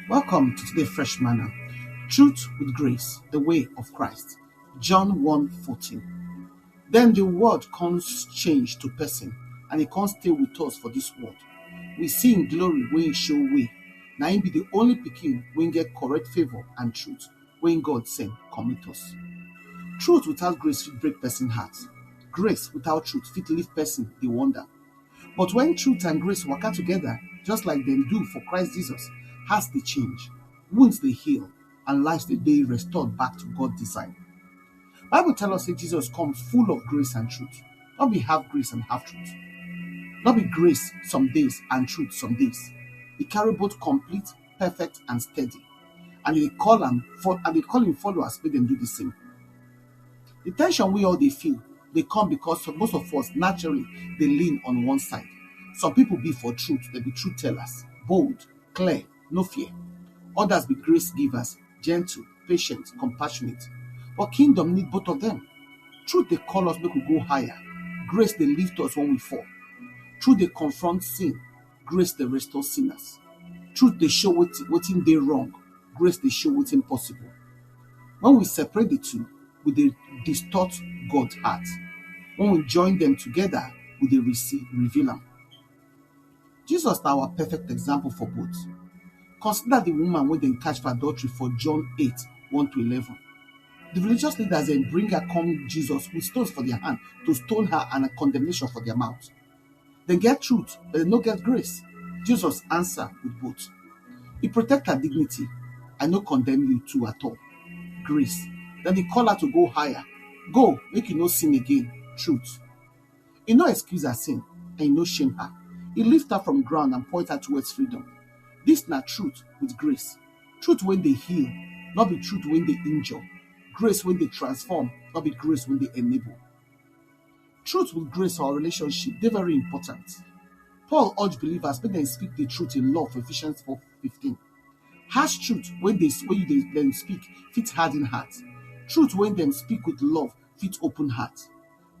Welcome to today's fresh manna. Truth with grace, the way of Christ. John 1:14. Then the word comes change to person, and it can't stay with us for this world. We see in glory when he show way. Now he be the only pikin when get correct favor and truth when God send commit us. Truth without grace fit break person heart. Grace without truth fit leave person the wonder. But when truth and grace work out together, just like them do for Christ Jesus, hearts they change, wounds they heal, and lives they restored back to God's design. Bible tells us that Jesus come full of grace and truth. Not be half grace and half truth. Not be grace some days and truth some days. He carry both complete, perfect, and steady. And they call him followers, make them do the same. The tension we all they feel, they come because most of us naturally they lean on one side. Some people be for truth, they be truth tellers, bold, clear, no fear. Others be grace givers, gentle, patient, compassionate. But kingdom need both of them. Truth they call us make we go higher. Grace they lift us when we fall. Truth they confront sin. Grace they restore sinners. Truth they show wetin dey wrong. Grace they show wetin possible. When we separate the two, we dey distort God's heart. When we join them together, we dey reveal am. Jesus na our perfect example for both. Consider the woman wey dem catch for adultery for John 8:1-11. The religious leaders then bring her come Jesus with stones for their hand to stone her and a condemnation for their mouth. They get truth, but they no get grace. Jesus answer with both. He protect her dignity. I no condemn you too at all. Grace. Then he call her to go higher. Go, make you no sin again. Truth. He no excuse her sin, and he no shame her. He lift her from ground and point her towards freedom. This na truth with grace. Truth when they heal, not be truth when they injure. Grace when they transform, not be grace when they enable. Truth with grace for our relationship, they're very important. Paul urged believers make them speak the truth in love for Ephesians 4:15. Harsh truth when they speak fit harden heart. Truth when them speak with love fit open heart.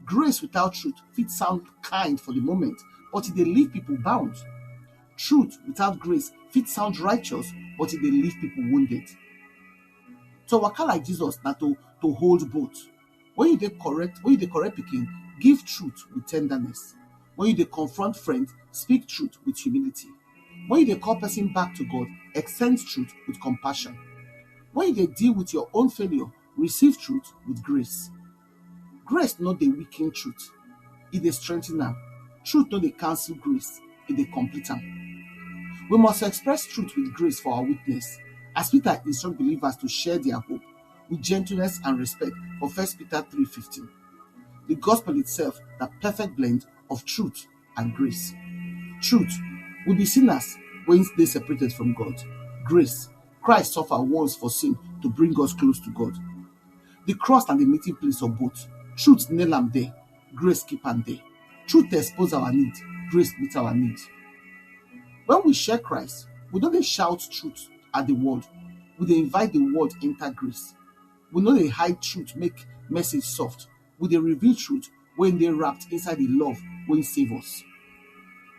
Grace without truth fit sound kind for the moment, but it they leave people bound. Truth without grace fit sound righteous, but it they leave people wounded. So waka like Jesus na to hold both. When you dey correct pikin, give truth with tenderness. When you dey confront friends, speak truth with humility. When you dey call person back to God, extend truth with compassion. When you dey deal with your own failure, receive truth with grace. Grace no dey weaken truth, e dey strengthen am. Truth no dey cancel grace, e dey complete am. We must express truth with grace for our witness, as Peter instructs believers to share their hope with gentleness and respect for 1 Peter 3:15. The gospel itself, the perfect blend of truth and grace. Truth, we be sinners when they separated from God. Grace, Christ suffered once for sin to bring us close to God. The cross and the meeting place of both. Truth nail am there, grace keep am there. Truth expose our need, grace meet our need. When we share Christ, we don't shout truth at the world. We dey invite the world enter grace. We know they hide truth, make message soft. We dey reveal truth when they wrapped inside the love when save us.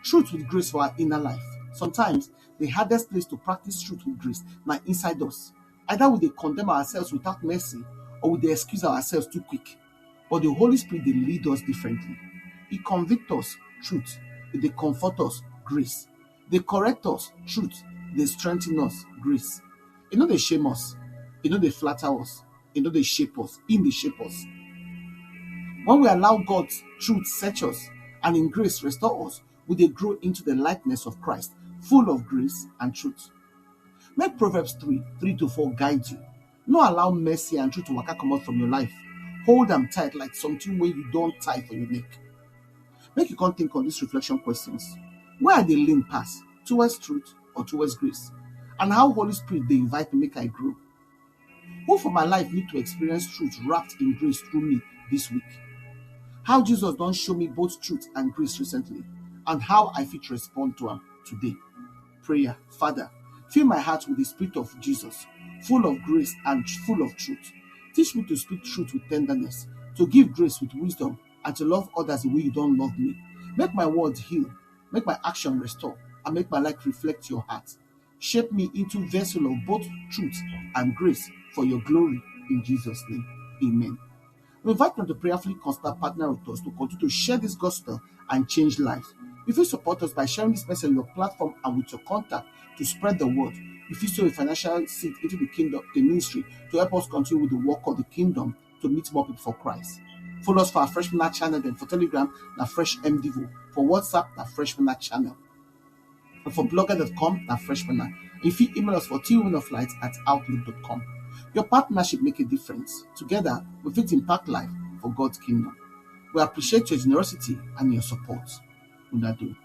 Truth with grace for our inner life. Sometimes the hardest place to practice truth with grace na inside us. Either we dey condemn ourselves without mercy, or we dey excuse ourselves too quick. But the Holy Spirit dey lead us differently. He convict us, truth. He dey comfort us, grace. They correct us, truth. They strengthen us, grace. He no dey shame us. He no dey flatter us. He no dey shape us. He dey shape us. When we allow God's truth search us and in grace restore us, we dey grow into the likeness of Christ, full of grace and truth. Make Proverbs 3:3-4 guide you. No allow mercy and truth to waka comot from your life. Hold them tight like something where you don't tie for your neck. Make you come think on these reflection questions. Where are they lean pass? Towards truth or towards grace? And how Holy Spirit they invite me make I grow? Who for my life need to experience truth wrapped in grace through me this week? How Jesus don't show me both truth and grace recently, and how I fit respond to him today. Prayer. Father, fill my heart with the spirit of Jesus, full of grace and full of truth. Teach me to speak truth with tenderness, to give grace with wisdom, and to love others the way you don't love me. Make my words heal, make my action restore, and make my life reflect your heart. Shape me into vessel of both truth and grace for your glory in Jesus' name. Amen. We invite you to prayerfully consider partner with us to continue to share this gospel and change lives. If you support us by sharing this message on your platform and with your contact to spread the word, if you sow a financial seed into the kingdom, the ministry, to help us continue with the work of the kingdom to meet more people for Christ. Follow us for our Freshman channel, then for Telegram, na Fresh MDivo. For WhatsApp, na Freshman channel. And for blogger.com, na Freshman. If you email us for twomenoflight@outlook.com. Your partnership make a difference. Together, we fit impact life for God's kingdom. We appreciate your generosity and your support. Una do.